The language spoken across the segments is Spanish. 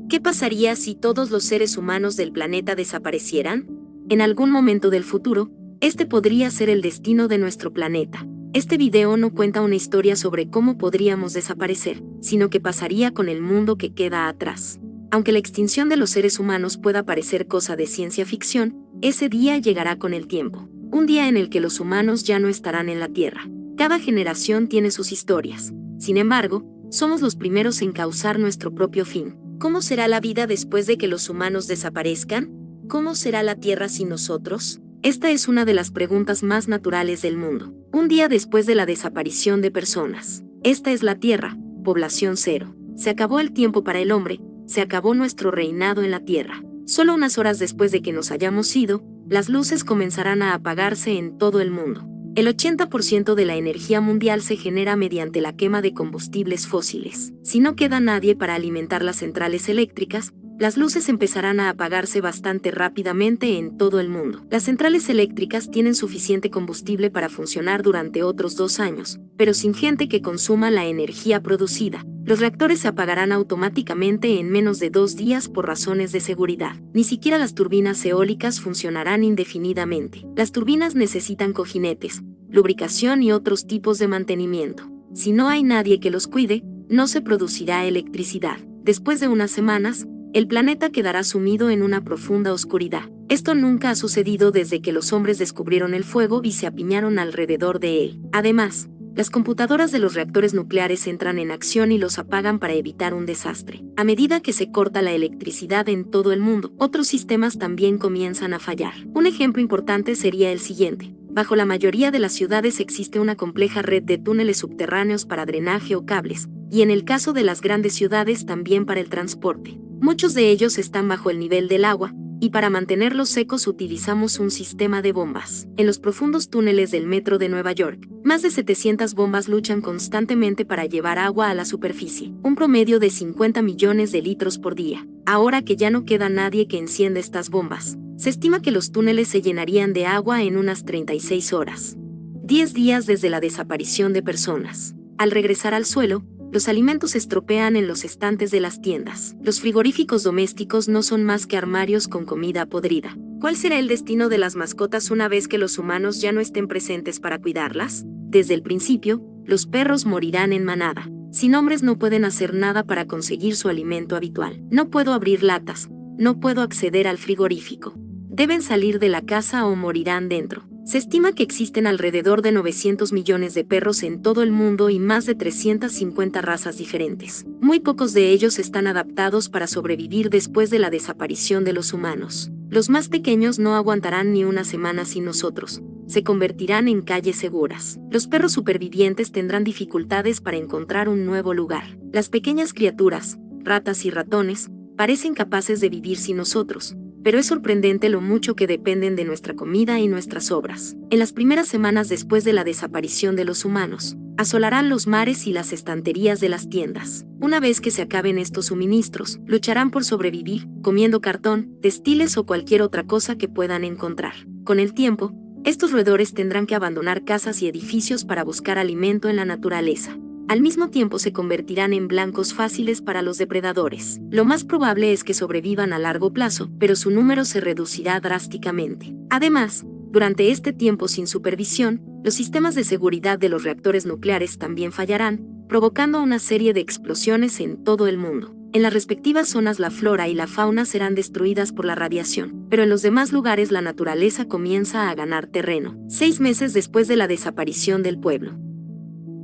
¿Qué pasaría si todos los seres humanos del planeta desaparecieran? En algún momento del futuro, este podría ser el destino de nuestro planeta. Este video no cuenta una historia sobre cómo podríamos desaparecer, sino qué pasaría con el mundo que queda atrás. Aunque la extinción de los seres humanos pueda parecer cosa de ciencia ficción, ese día llegará con el tiempo. Un día en el que los humanos ya no estarán en la Tierra. Cada generación tiene sus historias. Sin embargo, somos los primeros en causar nuestro propio fin. ¿Cómo será la vida después de que los humanos desaparezcan? ¿Cómo será la Tierra sin nosotros? Esta es una de las preguntas más naturales del mundo. Un día después de la desaparición de personas. Esta es la Tierra, población cero. Se acabó el tiempo para el hombre, se acabó nuestro reinado en la Tierra. Solo unas horas después de que nos hayamos ido, las luces comenzarán a apagarse en todo el mundo. El 80% de la energía mundial se genera mediante la quema de combustibles fósiles. Si no queda nadie para alimentar las centrales eléctricas, las luces empezarán a apagarse bastante rápidamente en todo el mundo. Las centrales eléctricas tienen suficiente combustible para funcionar durante otros 2 años, pero sin gente que consuma la energía producida. Los reactores se apagarán automáticamente en menos de 2 días por razones de seguridad. Ni siquiera las turbinas eólicas funcionarán indefinidamente. Las turbinas necesitan cojinetes, lubricación y otros tipos de mantenimiento. Si no hay nadie que los cuide, no se producirá electricidad. Después de unas semanas, el planeta quedará sumido en una profunda oscuridad. Esto nunca ha sucedido desde que los hombres descubrieron el fuego y se apiñaron alrededor de él. Además, las computadoras de los reactores nucleares entran en acción y los apagan para evitar un desastre. A medida que se corta la electricidad en todo el mundo, otros sistemas también comienzan a fallar. Un ejemplo importante sería el siguiente. Bajo la mayoría de las ciudades existe una compleja red de túneles subterráneos para drenaje o cables, y en el caso de las grandes ciudades también para el transporte. Muchos de ellos están bajo el nivel del agua, y para mantenerlos secos utilizamos un sistema de bombas. En los profundos túneles del metro de Nueva York, más de 700 bombas luchan constantemente para llevar agua a la superficie, un promedio de 50 millones de litros por día. Ahora que ya no queda nadie que encienda estas bombas, se estima que los túneles se llenarían de agua en unas 36 horas. 10 días desde la desaparición de personas. Al regresar al suelo, los alimentos se estropean en los estantes de las tiendas. Los frigoríficos domésticos no son más que armarios con comida podrida. ¿Cuál será el destino de las mascotas una vez que los humanos ya no estén presentes para cuidarlas? Desde el principio, los perros morirán en manada. Sin hombres no pueden hacer nada para conseguir su alimento habitual. No puedo abrir latas, no puedo acceder al frigorífico. Deben salir de la casa o morirán dentro. Se estima que existen alrededor de 900 millones de perros en todo el mundo y más de 350 razas diferentes. Muy pocos de ellos están adaptados para sobrevivir después de la desaparición de los humanos. Los más pequeños no aguantarán ni una semana sin nosotros. Se convertirán en calles seguras. Los perros supervivientes tendrán dificultades para encontrar un nuevo lugar. Las pequeñas criaturas, ratas y ratones, parecen capaces de vivir sin nosotros, pero es sorprendente lo mucho que dependen de nuestra comida y nuestras obras. En las primeras semanas después de la desaparición de los humanos, asolarán los mares y las estanterías de las tiendas. Una vez que se acaben estos suministros, lucharán por sobrevivir, comiendo cartón, textiles o cualquier otra cosa que puedan encontrar. Con el tiempo, estos roedores tendrán que abandonar casas y edificios para buscar alimento en la naturaleza. Al mismo tiempo se convertirán en blancos fáciles para los depredadores. Lo más probable es que sobrevivan a largo plazo, pero su número se reducirá drásticamente. Además, durante este tiempo sin supervisión, los sistemas de seguridad de los reactores nucleares también fallarán, provocando una serie de explosiones en todo el mundo. En las respectivas zonas la flora y la fauna serán destruidas por la radiación, pero en los demás lugares la naturaleza comienza a ganar terreno. 6 meses después de la desaparición del pueblo.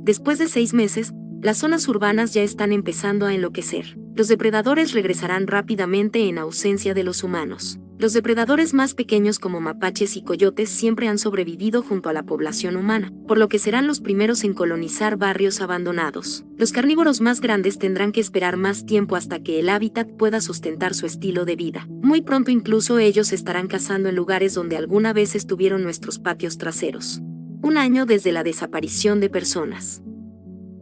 Después de 6 meses, las zonas urbanas ya están empezando a enloquecer. Los depredadores regresarán rápidamente en ausencia de los humanos. Los depredadores más pequeños como mapaches y coyotes siempre han sobrevivido junto a la población humana, por lo que serán los primeros en colonizar barrios abandonados. Los carnívoros más grandes tendrán que esperar más tiempo hasta que el hábitat pueda sustentar su estilo de vida. Muy pronto incluso ellos estarán cazando en lugares donde alguna vez estuvieron nuestros patios traseros. 1 año desde la desaparición de personas.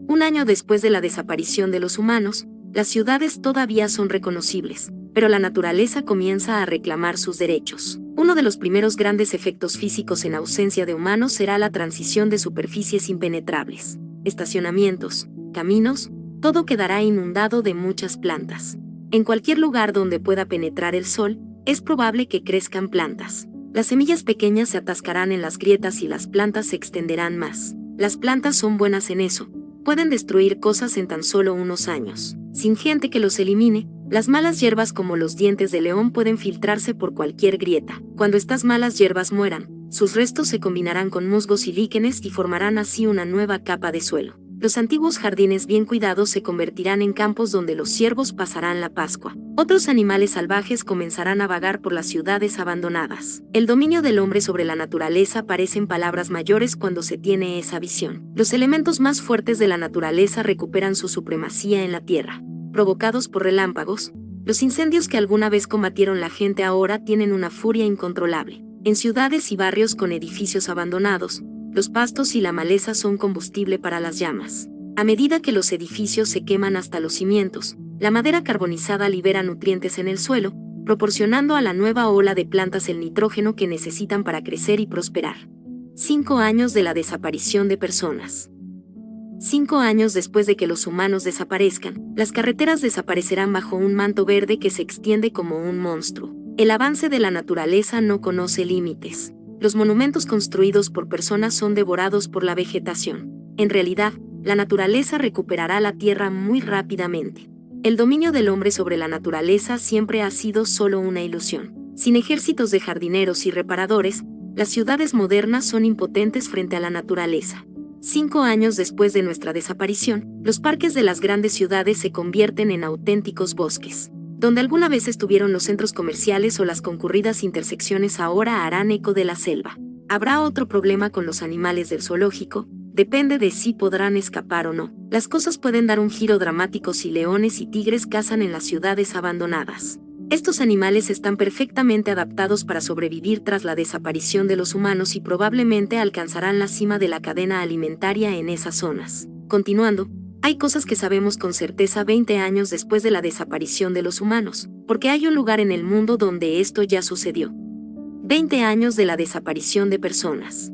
1 año después de la desaparición de los humanos, las ciudades todavía son reconocibles, pero la naturaleza comienza a reclamar sus derechos. Uno de los primeros grandes efectos físicos en ausencia de humanos será la transición de superficies impenetrables. Estacionamientos, caminos, todo quedará inundado de muchas plantas. En cualquier lugar donde pueda penetrar el sol, es probable que crezcan plantas. Las semillas pequeñas se atascarán en las grietas y las plantas se extenderán más. Las plantas son buenas en eso. Pueden destruir cosas en tan solo unos años. Sin gente que los elimine, las malas hierbas como los dientes de león pueden filtrarse por cualquier grieta. Cuando estas malas hierbas mueran, sus restos se combinarán con musgos y líquenes y formarán así una nueva capa de suelo. Los antiguos jardines bien cuidados se convertirán en campos donde los ciervos pasarán la Pascua. Otros animales salvajes comenzarán a vagar por las ciudades abandonadas. El dominio del hombre sobre la naturaleza parecen palabras mayores cuando se tiene esa visión. Los elementos más fuertes de la naturaleza recuperan su supremacía en la tierra. Provocados por relámpagos, los incendios que alguna vez combatieron la gente ahora tienen una furia incontrolable. En ciudades y barrios con edificios abandonados, los pastos y la maleza son combustible para las llamas. A medida que los edificios se queman hasta los cimientos, la madera carbonizada libera nutrientes en el suelo, proporcionando a la nueva ola de plantas el nitrógeno que necesitan para crecer y prosperar. 5 años de la desaparición de personas. 5 años después de que los humanos desaparezcan, las carreteras desaparecerán bajo un manto verde que se extiende como un monstruo. El avance de la naturaleza no conoce límites. Los monumentos construidos por personas son devorados por la vegetación. En realidad, la naturaleza recuperará la tierra muy rápidamente. El dominio del hombre sobre la naturaleza siempre ha sido solo una ilusión. Sin ejércitos de jardineros y reparadores, las ciudades modernas son impotentes frente a la naturaleza. 5 años después de nuestra desaparición, los parques de las grandes ciudades se convierten en auténticos bosques. Donde alguna vez estuvieron los centros comerciales o las concurridas intersecciones ahora harán eco de la selva. Habrá otro problema con los animales del zoológico, depende de si podrán escapar o no. Las cosas pueden dar un giro dramático si leones y tigres cazan en las ciudades abandonadas. Estos animales están perfectamente adaptados para sobrevivir tras la desaparición de los humanos y probablemente alcanzarán la cima de la cadena alimentaria en esas zonas. Continuando, hay cosas que sabemos con certeza 20 años después de la desaparición de los humanos, porque hay un lugar en el mundo donde esto ya sucedió. 20 años de la desaparición de personas.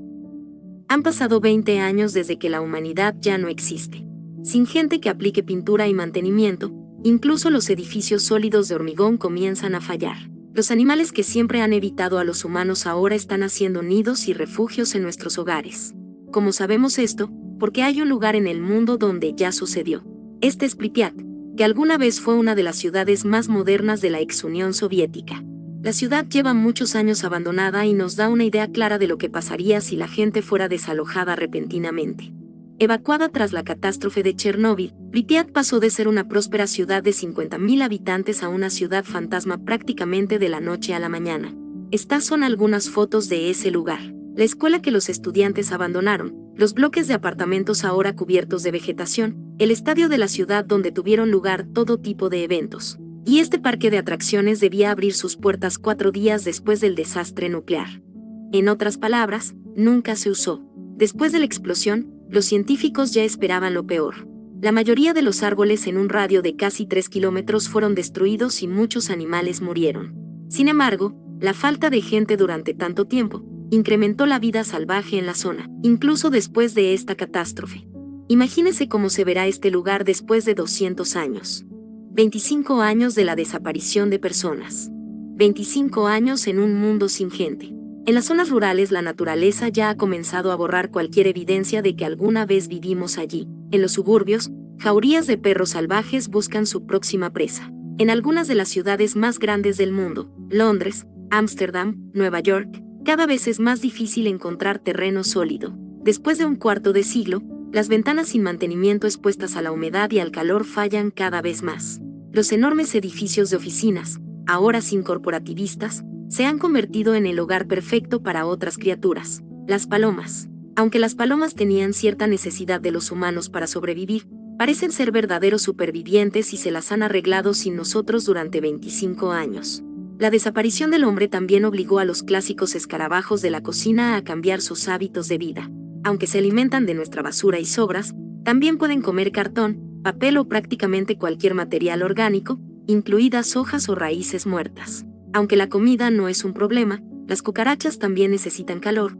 Han pasado 20 años desde que la humanidad ya no existe. Sin gente que aplique pintura y mantenimiento, incluso los edificios sólidos de hormigón comienzan a fallar. Los animales que siempre han evitado a los humanos ahora están haciendo nidos y refugios en nuestros hogares. ¿Cómo sabemos esto? Porque hay un lugar en el mundo donde ya sucedió. Este es Pripyat, que alguna vez fue una de las ciudades más modernas de la ex Unión Soviética. La ciudad lleva muchos años abandonada y nos da una idea clara de lo que pasaría si la gente fuera desalojada repentinamente. Evacuada tras la catástrofe de Chernóbil, Pripyat pasó de ser una próspera ciudad de 50.000 habitantes a una ciudad fantasma prácticamente de la noche a la mañana. Estas son algunas fotos de ese lugar. La escuela que los estudiantes abandonaron, los bloques de apartamentos ahora cubiertos de vegetación, el estadio de la ciudad donde tuvieron lugar todo tipo de eventos. Y este parque de atracciones debía abrir sus puertas 4 días después del desastre nuclear. En otras palabras, nunca se usó. Después de la explosión, los científicos ya esperaban lo peor. La mayoría de los árboles en un radio de casi 3 kilómetros fueron destruidos y muchos animales murieron. Sin embargo, la falta de gente durante tanto tiempo incrementó la vida salvaje en la zona, incluso después de esta catástrofe. Imagínese cómo se verá este lugar después de 200 años. 25 años de la desaparición de personas. 25 años en un mundo sin gente. En las zonas rurales la naturaleza ya ha comenzado a borrar cualquier evidencia de que alguna vez vivimos allí. En los suburbios, jaurías de perros salvajes buscan su próxima presa. En algunas de las ciudades más grandes del mundo, Londres, Ámsterdam, Nueva York, cada vez es más difícil encontrar terreno sólido. Después de un cuarto de siglo, las ventanas sin mantenimiento expuestas a la humedad y al calor fallan cada vez más. Los enormes edificios de oficinas, ahora sin corporativistas, se han convertido en el hogar perfecto para otras criaturas, las palomas. Aunque las palomas tenían cierta necesidad de los humanos para sobrevivir, parecen ser verdaderos supervivientes y se las han arreglado sin nosotros durante 25 años. La desaparición del hombre también obligó a los clásicos escarabajos de la cocina a cambiar sus hábitos de vida. Aunque se alimentan de nuestra basura y sobras, también pueden comer cartón, papel o prácticamente cualquier material orgánico, incluidas hojas o raíces muertas. Aunque la comida no es un problema, las cucarachas también necesitan calor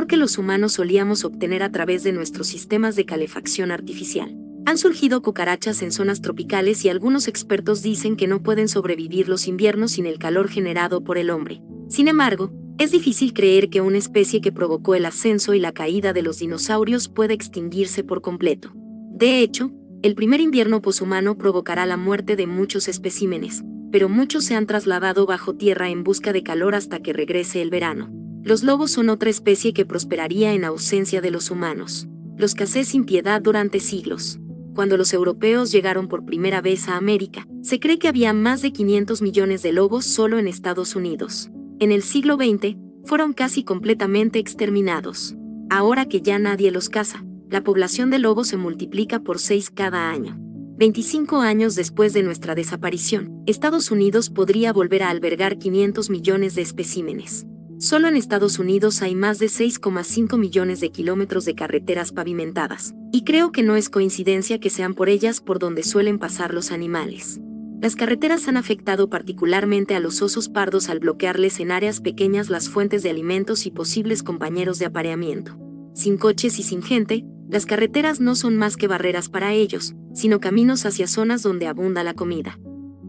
que los humanos solíamos obtener a través de nuestros sistemas de calefacción artificial. Han surgido cucarachas en zonas tropicales y algunos expertos dicen que no pueden sobrevivir los inviernos sin el calor generado por el hombre. Sin embargo, es difícil creer que una especie que provocó el ascenso y la caída de los dinosaurios pueda extinguirse por completo. De hecho, el primer invierno poshumano provocará la muerte de muchos especímenes, pero muchos se han trasladado bajo tierra en busca de calor hasta que regrese el verano. Los lobos son otra especie que prosperaría en ausencia de los humanos. Los cacé sin piedad durante siglos. Cuando los europeos llegaron por primera vez a América, se cree que había más de 500 millones de lobos solo en Estados Unidos. En el siglo XX, fueron casi completamente exterminados. Ahora que ya nadie los caza, la población de lobos se multiplica por 6 cada año. 25 años después de nuestra desaparición, Estados Unidos podría volver a albergar 500 millones de especímenes. Solo en Estados Unidos hay más de 6,5 millones de kilómetros de carreteras pavimentadas, y creo que no es coincidencia que sean por ellas por donde suelen pasar los animales. Las carreteras han afectado particularmente a los osos pardos al bloquearles en áreas pequeñas las fuentes de alimentos y posibles compañeros de apareamiento. Sin coches y sin gente, las carreteras no son más que barreras para ellos, sino caminos hacia zonas donde abunda la comida.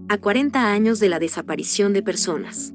A 40 años de la desaparición de personas.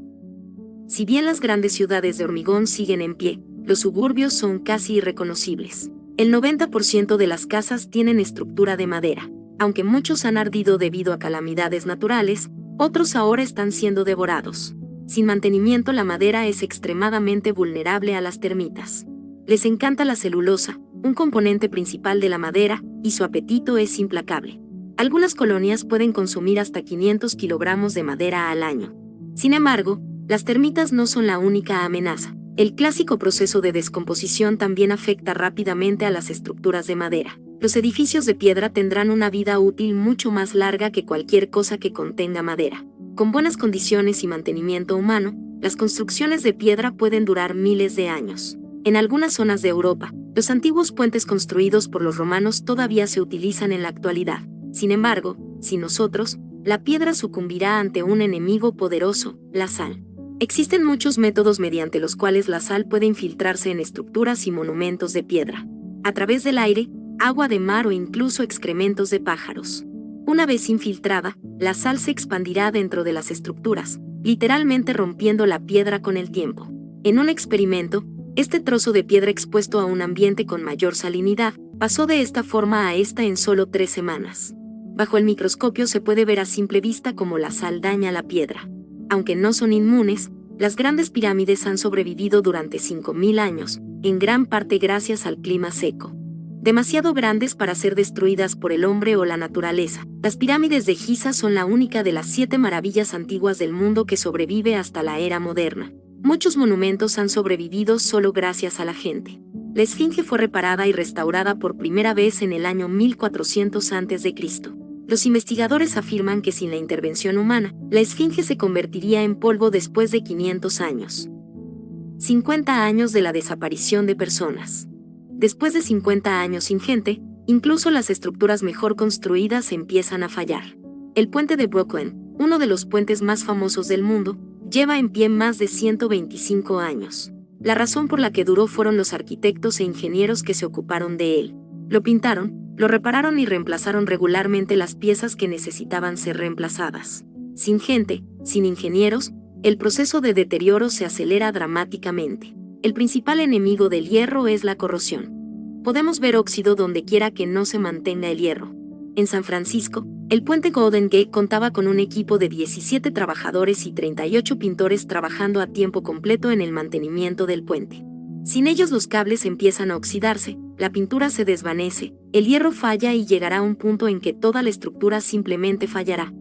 Si bien las grandes ciudades de hormigón siguen en pie, los suburbios son casi irreconocibles. El 90% de las casas tienen estructura de madera. Aunque muchos han ardido debido a calamidades naturales, otros ahora están siendo devorados. Sin mantenimiento, la madera es extremadamente vulnerable a las termitas. Les encanta la celulosa, un componente principal de la madera, y su apetito es implacable. Algunas colonias pueden consumir hasta 500 kilogramos de madera al año. Sin embargo, las termitas no son la única amenaza. El clásico proceso de descomposición también afecta rápidamente a las estructuras de madera. Los edificios de piedra tendrán una vida útil mucho más larga que cualquier cosa que contenga madera. Con buenas condiciones y mantenimiento humano, las construcciones de piedra pueden durar miles de años. En algunas zonas de Europa, los antiguos puentes construidos por los romanos todavía se utilizan en la actualidad. Sin embargo, sin nosotros, la piedra sucumbirá ante un enemigo poderoso, la sal. Existen muchos métodos mediante los cuales la sal puede infiltrarse en estructuras y monumentos de piedra. A través del aire, agua de mar o incluso excrementos de pájaros. Una vez infiltrada, la sal se expandirá dentro de las estructuras, literalmente rompiendo la piedra con el tiempo. En un experimento, este trozo de piedra expuesto a un ambiente con mayor salinidad, pasó de esta forma a esta en solo 3 semanas. Bajo el microscopio se puede ver a simple vista cómo la sal daña la piedra. Aunque no son inmunes, las grandes pirámides han sobrevivido durante 5000 años, en gran parte gracias al clima seco. Demasiado grandes para ser destruidas por el hombre o la naturaleza, las pirámides de Giza son la única de las 7 maravillas antiguas del mundo que sobrevive hasta la era moderna. Muchos monumentos han sobrevivido solo gracias a la gente. La Esfinge fue reparada y restaurada por primera vez en el año 1400 a.C. Los investigadores afirman que sin la intervención humana, la Esfinge se convertiría en polvo después de 500 años. 50 años de la desaparición de personas. Después de 50 años sin gente, incluso las estructuras mejor construidas empiezan a fallar. El puente de Brooklyn, uno de los puentes más famosos del mundo, lleva en pie más de 125 años. La razón por la que duró fueron los arquitectos e ingenieros que se ocuparon de él. Lo pintaron, lo repararon y reemplazaron regularmente las piezas que necesitaban ser reemplazadas. Sin gente, sin ingenieros, el proceso de deterioro se acelera dramáticamente. El principal enemigo del hierro es la corrosión. Podemos ver óxido donde quiera que no se mantenga el hierro. En San Francisco, el puente Golden Gate contaba con un equipo de 17 trabajadores y 38 pintores trabajando a tiempo completo en el mantenimiento del puente. Sin ellos los cables empiezan a oxidarse, la pintura se desvanece, el hierro falla y llegará a un punto en que toda la estructura simplemente fallará.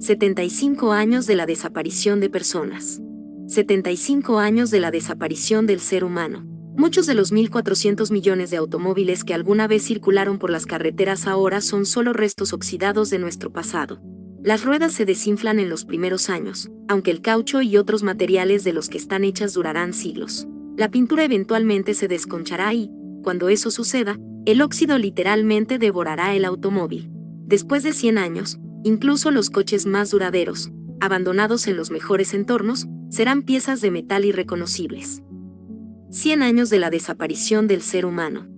75 años de la desaparición de personas. 75 años de la desaparición del ser humano. Muchos de los 1.400 millones de automóviles que alguna vez circularon por las carreteras ahora son solo restos oxidados de nuestro pasado. Las ruedas se desinflan en los primeros años, aunque el caucho y otros materiales de los que están hechas durarán siglos. La pintura eventualmente se desconchará y, cuando eso suceda, el óxido literalmente devorará el automóvil. Después de 100 años, incluso los coches más duraderos, abandonados en los mejores entornos, serán piezas de metal irreconocibles. 100 años de la desaparición del ser humano.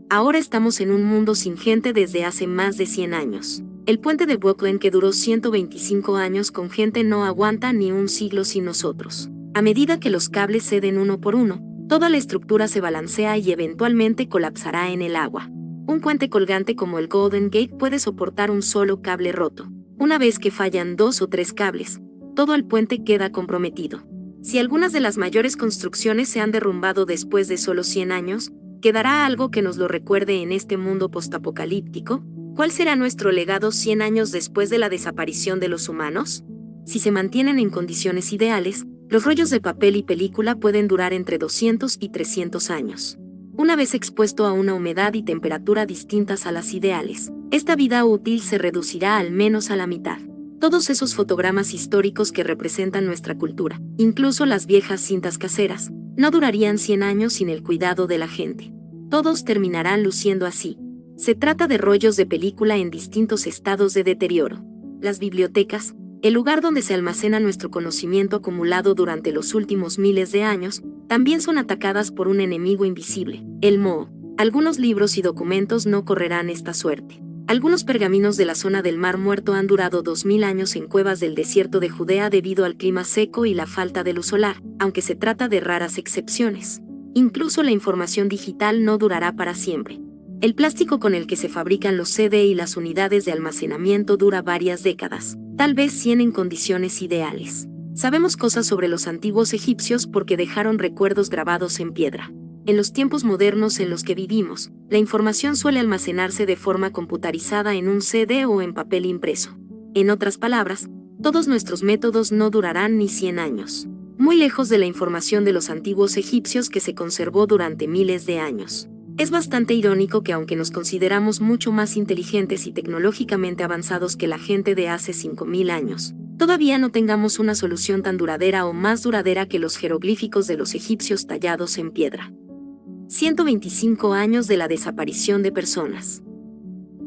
Ahora estamos en un mundo sin gente desde hace más de 100 años. El puente de Brooklyn, que duró 125 años con gente, no aguanta ni un siglo sin nosotros. A medida que los cables ceden uno por uno, toda la estructura se balancea y eventualmente colapsará en el agua. Un puente colgante como el Golden Gate puede soportar un solo cable roto. Una vez que fallan 2 o 3 cables, todo el puente queda comprometido. Si algunas de las mayores construcciones se han derrumbado después de solo 100 años, ¿quedará algo que nos lo recuerde en este mundo postapocalíptico? ¿Cuál será nuestro legado 100 años después de la desaparición de los humanos? Si se mantienen en condiciones ideales, los rollos de papel y película pueden durar entre 200 y 300 años. Una vez expuesto a una humedad y temperatura distintas a las ideales, esta vida útil se reducirá al menos a la mitad. Todos esos fotogramas históricos que representan nuestra cultura, incluso las viejas cintas caseras, no durarían 100 años sin el cuidado de la gente. Todos terminarán luciendo así. Se trata de rollos de película en distintos estados de deterioro. Las bibliotecas, el lugar donde se almacena nuestro conocimiento acumulado durante los últimos miles de años, también son atacadas por un enemigo invisible, el moho. Algunos libros y documentos no correrán esta suerte. Algunos pergaminos de la zona del Mar Muerto han durado 2000 años en cuevas del desierto de Judea debido al clima seco y la falta de luz solar, aunque se trata de raras excepciones. Incluso la información digital no durará para siempre. El plástico con el que se fabrican los CD y las unidades de almacenamiento dura varias décadas, tal vez 100 en condiciones ideales. Sabemos cosas sobre los antiguos egipcios porque dejaron recuerdos grabados en piedra. En los tiempos modernos en los que vivimos, la información suele almacenarse de forma computarizada en un CD o en papel impreso. En otras palabras, todos nuestros métodos no durarán ni 100 años. Muy lejos de la información de los antiguos egipcios que se conservó durante miles de años. Es bastante irónico que aunque nos consideramos mucho más inteligentes y tecnológicamente avanzados que la gente de hace 5000 años, todavía no tengamos una solución tan duradera o más duradera que los jeroglíficos de los egipcios tallados en piedra. 125 años de la desaparición de personas.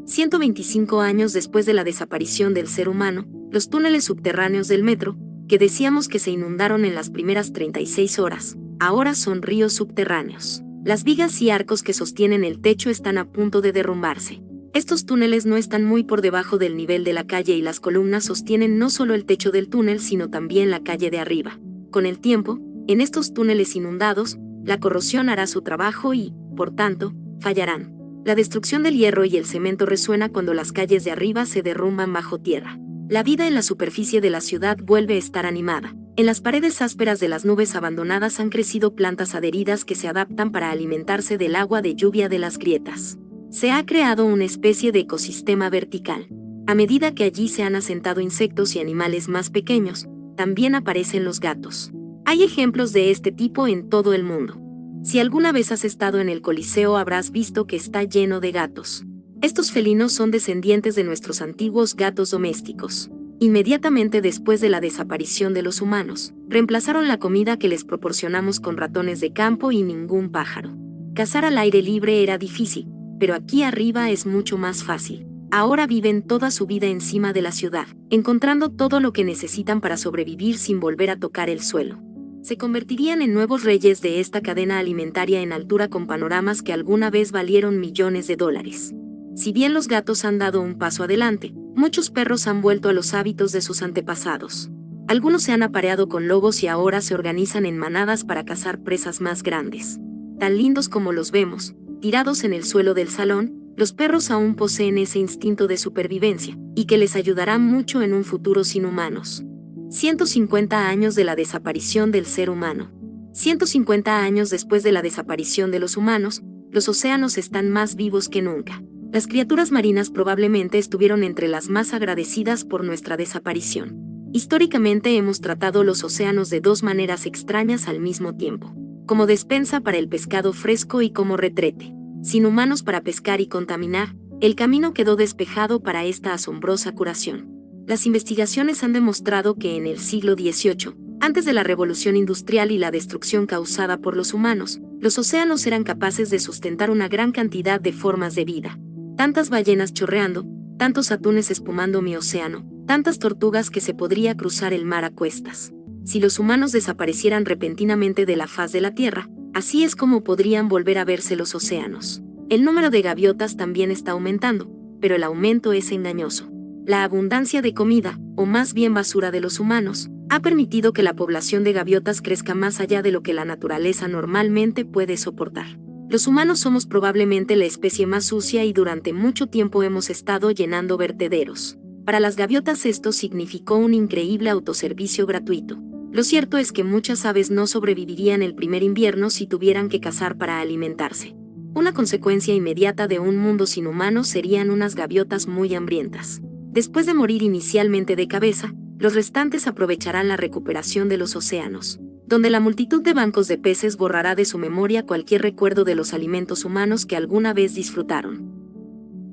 125 años después de la desaparición del ser humano, los túneles subterráneos del metro, que decíamos que se inundaron en las primeras 36 horas, ahora son ríos subterráneos. Las vigas y arcos que sostienen el techo están a punto de derrumbarse. Estos túneles no están muy por debajo del nivel de la calle y las columnas sostienen no solo el techo del túnel sino también la calle de arriba. Con el tiempo, en estos túneles inundados, la corrosión hará su trabajo y, por tanto, fallarán. La destrucción del hierro y el cemento resuena cuando las calles de arriba se derrumban bajo tierra. La vida en la superficie de la ciudad vuelve a estar animada. En las paredes ásperas de las nubes abandonadas han crecido plantas adheridas que se adaptan para alimentarse del agua de lluvia de las grietas. Se ha creado una especie de ecosistema vertical. A medida que allí se han asentado insectos y animales más pequeños, también aparecen los gatos. Hay ejemplos de este tipo en todo el mundo. Si alguna vez has estado en el Coliseo habrás visto que está lleno de gatos. Estos felinos son descendientes de nuestros antiguos gatos domésticos. Inmediatamente después de la desaparición de los humanos, reemplazaron la comida que les proporcionamos con ratones de campo y ningún pájaro. Cazar al aire libre era difícil, pero aquí arriba es mucho más fácil. Ahora viven toda su vida encima de la ciudad, encontrando todo lo que necesitan para sobrevivir sin volver a tocar el suelo. Se convertirían en nuevos reyes de esta cadena alimentaria en altura con panoramas que alguna vez valieron millones de dólares. Si bien los gatos han dado un paso adelante, muchos perros han vuelto a los hábitos de sus antepasados. Algunos se han apareado con lobos y ahora se organizan en manadas para cazar presas más grandes. Tan lindos como los vemos, tirados en el suelo del salón, los perros aún poseen ese instinto de supervivencia, y que les ayudará mucho en un futuro sin humanos. 150 años de la desaparición del ser humano. 150 años después de la desaparición de los humanos, los océanos están más vivos que nunca. Las criaturas marinas probablemente estuvieron entre las más agradecidas por nuestra desaparición. Históricamente hemos tratado los océanos de dos maneras extrañas al mismo tiempo. Como despensa para el pescado fresco y como retrete. Sin humanos para pescar y contaminar, el camino quedó despejado para esta asombrosa curación. Las investigaciones han demostrado que en el siglo XVIII, antes de la revolución industrial y la destrucción causada por los humanos, los océanos eran capaces de sustentar una gran cantidad de formas de vida. Tantas ballenas chorreando, tantos atunes espumando mi océano, tantas tortugas que se podría cruzar el mar a cuestas. Si los humanos desaparecieran repentinamente de la faz de la Tierra, así es como podrían volver a verse los océanos. El número de gaviotas también está aumentando, pero el aumento es engañoso. La abundancia de comida, o más bien basura de los humanos, ha permitido que la población de gaviotas crezca más allá de lo que la naturaleza normalmente puede soportar. Los humanos somos probablemente la especie más sucia y durante mucho tiempo hemos estado llenando vertederos. Para las gaviotas esto significó un increíble autoservicio gratuito. Lo cierto es que muchas aves no sobrevivirían el primer invierno si tuvieran que cazar para alimentarse. Una consecuencia inmediata de un mundo sin humanos serían unas gaviotas muy hambrientas. Después de morir inicialmente de cabeza, los restantes aprovecharán la recuperación de los océanos, donde la multitud de bancos de peces borrará de su memoria cualquier recuerdo de los alimentos humanos que alguna vez disfrutaron.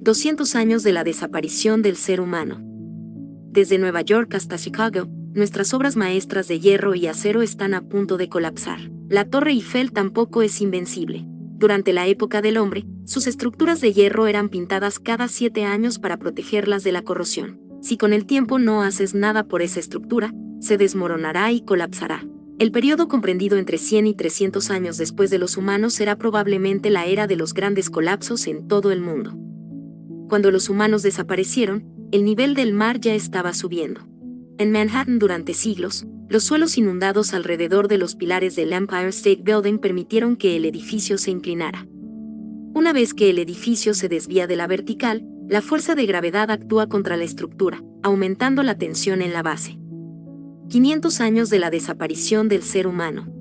200 años de la desaparición del ser humano. Desde Nueva York hasta Chicago, nuestras obras maestras de hierro y acero están a punto de colapsar. La Torre Eiffel tampoco es invencible. Durante la época del hombre, sus estructuras de hierro eran pintadas cada 7 años para protegerlas de la corrosión. Si con el tiempo no haces nada por esa estructura, se desmoronará y colapsará. El periodo comprendido entre 100 y 300 años después de los humanos será probablemente la era de los grandes colapsos en todo el mundo. Cuando los humanos desaparecieron, el nivel del mar ya estaba subiendo. En Manhattan durante siglos, los suelos inundados alrededor de los pilares del Empire State Building permitieron que el edificio se inclinara. Una vez que el edificio se desvía de la vertical, la fuerza de gravedad actúa contra la estructura, aumentando la tensión en la base. 500 años de la desaparición del ser humano.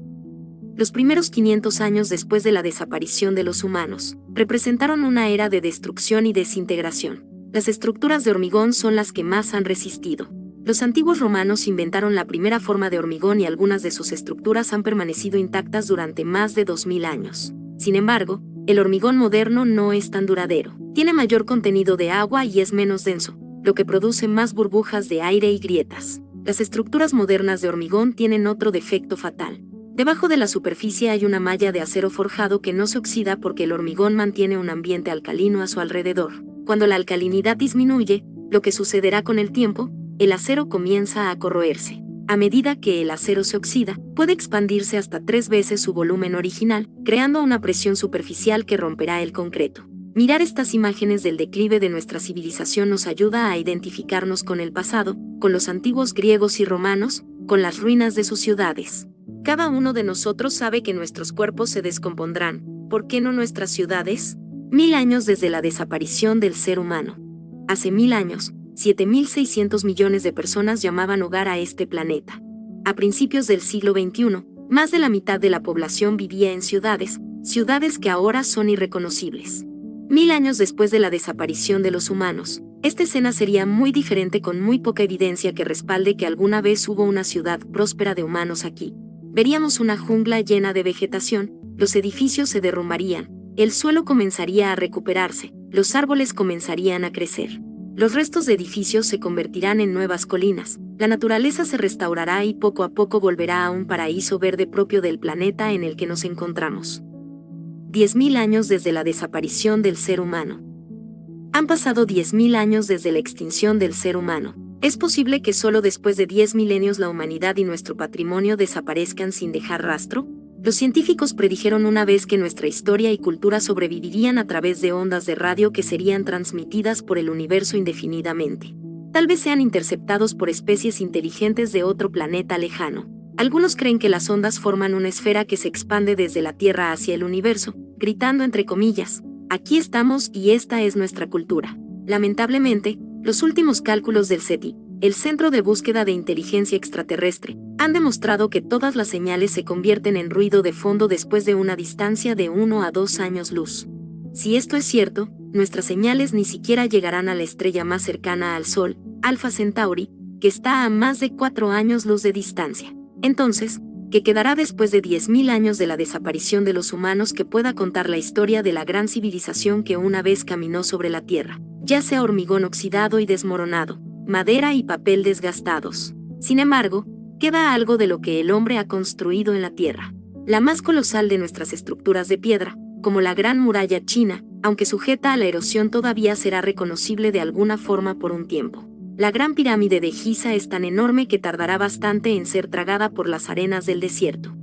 Los primeros 500 años después de la desaparición de los humanos, representaron una era de destrucción y desintegración. Las estructuras de hormigón son las que más han resistido. Los antiguos romanos inventaron la primera forma de hormigón y algunas de sus estructuras han permanecido intactas durante más de 2000 años. Sin embargo, el hormigón moderno no es tan duradero. Tiene mayor contenido de agua y es menos denso, lo que produce más burbujas de aire y grietas. Las estructuras modernas de hormigón tienen otro defecto fatal. Debajo de la superficie hay una malla de acero forjado que no se oxida porque el hormigón mantiene un ambiente alcalino a su alrededor. Cuando la alcalinidad disminuye, lo que sucederá con el tiempo, el acero comienza a corroerse. A medida que el acero se oxida, puede expandirse hasta 3 veces su volumen original, creando una presión superficial que romperá el concreto. Mirar estas imágenes del declive de nuestra civilización nos ayuda a identificarnos con el pasado, con los antiguos griegos y romanos, con las ruinas de sus ciudades. Cada uno de nosotros sabe que nuestros cuerpos se descompondrán, ¿por qué no nuestras ciudades? 1000 años desde la desaparición del ser humano. Hace 1000 años, 7.600 millones de personas llamaban hogar a este planeta. A principios del siglo XXI, más de la mitad de la población vivía en ciudades que ahora son irreconocibles. 1000 años después de la desaparición de los humanos, esta escena sería muy diferente con muy poca evidencia que respalde que alguna vez hubo una ciudad próspera de humanos aquí. Veríamos una jungla llena de vegetación, los edificios se derrumbarían, el suelo comenzaría a recuperarse, los árboles comenzarían a crecer. Los restos de edificios se convertirán en nuevas colinas, la naturaleza se restaurará y poco a poco volverá a un paraíso verde propio del planeta en el que nos encontramos. 10.000 años desde la desaparición del ser humano. Han pasado 10.000 años desde la extinción del ser humano. ¿Es posible que solo después de 10 milenios la humanidad y nuestro patrimonio desaparezcan sin dejar rastro? Los científicos predijeron una vez que nuestra historia y cultura sobrevivirían a través de ondas de radio que serían transmitidas por el universo indefinidamente. Tal vez sean interceptados por especies inteligentes de otro planeta lejano. Algunos creen que las ondas forman una esfera que se expande desde la Tierra hacia el universo, gritando entre comillas, aquí estamos y esta es nuestra cultura. Lamentablemente, los últimos cálculos del SETI, el Centro de Búsqueda de Inteligencia Extraterrestre, han demostrado que todas las señales se convierten en ruido de fondo después de una distancia de 1 a 2 años luz. Si esto es cierto, nuestras señales ni siquiera llegarán a la estrella más cercana al Sol, Alpha Centauri, que está a más de 4 años luz de distancia. Entonces, ¿qué quedará después de 10.000 años de la desaparición de los humanos que pueda contar la historia de la gran civilización que una vez caminó sobre la Tierra? Ya sea hormigón oxidado y desmoronado, madera y papel desgastados. Sin embargo, queda algo de lo que el hombre ha construido en la Tierra. La más colosal de nuestras estructuras de piedra, como la Gran Muralla China, aunque sujeta a la erosión todavía será reconocible de alguna forma por un tiempo. La Gran Pirámide de Giza es tan enorme que tardará bastante en ser tragada por las arenas del desierto.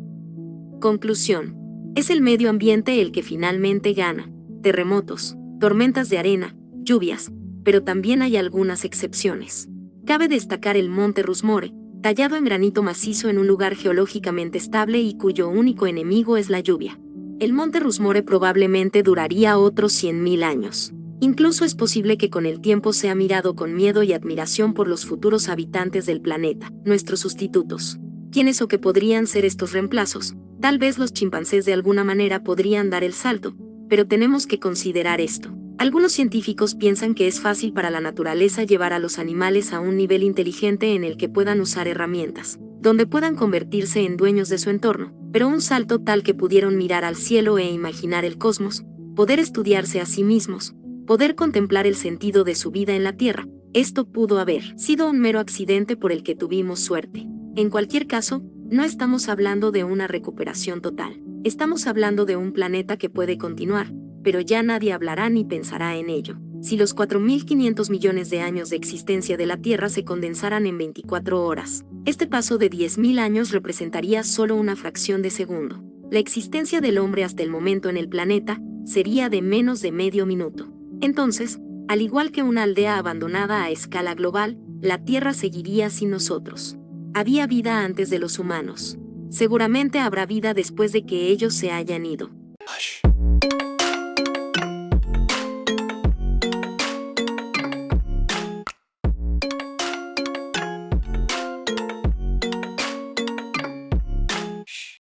Conclusión. Es el medio ambiente el que finalmente gana. terremotos, tormentas de arena, lluvias, pero también hay algunas excepciones. Cabe destacar el Monte Rushmore, tallado en granito macizo en un lugar geológicamente estable y cuyo único enemigo es la lluvia. El Monte Rushmore probablemente duraría otros 100.000 años. Incluso es posible que con el tiempo sea mirado con miedo y admiración por los futuros habitantes del planeta, nuestros sustitutos. ¿Quiénes o qué podrían ser estos reemplazos? Tal vez los chimpancés de alguna manera podrían dar el salto, pero tenemos que considerar esto. Algunos científicos piensan que es fácil para la naturaleza llevar a los animales a un nivel inteligente en el que puedan usar herramientas, donde puedan convertirse en dueños de su entorno, pero un salto tal que pudieron mirar al cielo e imaginar el cosmos, poder estudiarse a sí mismos, poder contemplar el sentido de su vida en la Tierra, esto pudo haber sido un mero accidente por el que tuvimos suerte. En cualquier caso, no estamos hablando de una recuperación total. Estamos hablando de un planeta que puede continuar, pero ya nadie hablará ni pensará en ello. Si los 4.500 millones de años de existencia de la Tierra se condensaran en 24 horas, este paso de 10.000 años representaría solo una fracción de segundo. La existencia del hombre hasta el momento en el planeta sería de menos de medio minuto. Entonces, al igual que una aldea abandonada a escala global, la Tierra seguiría sin nosotros. Había vida antes de los humanos. Seguramente habrá vida después de que ellos se hayan ido. Hush.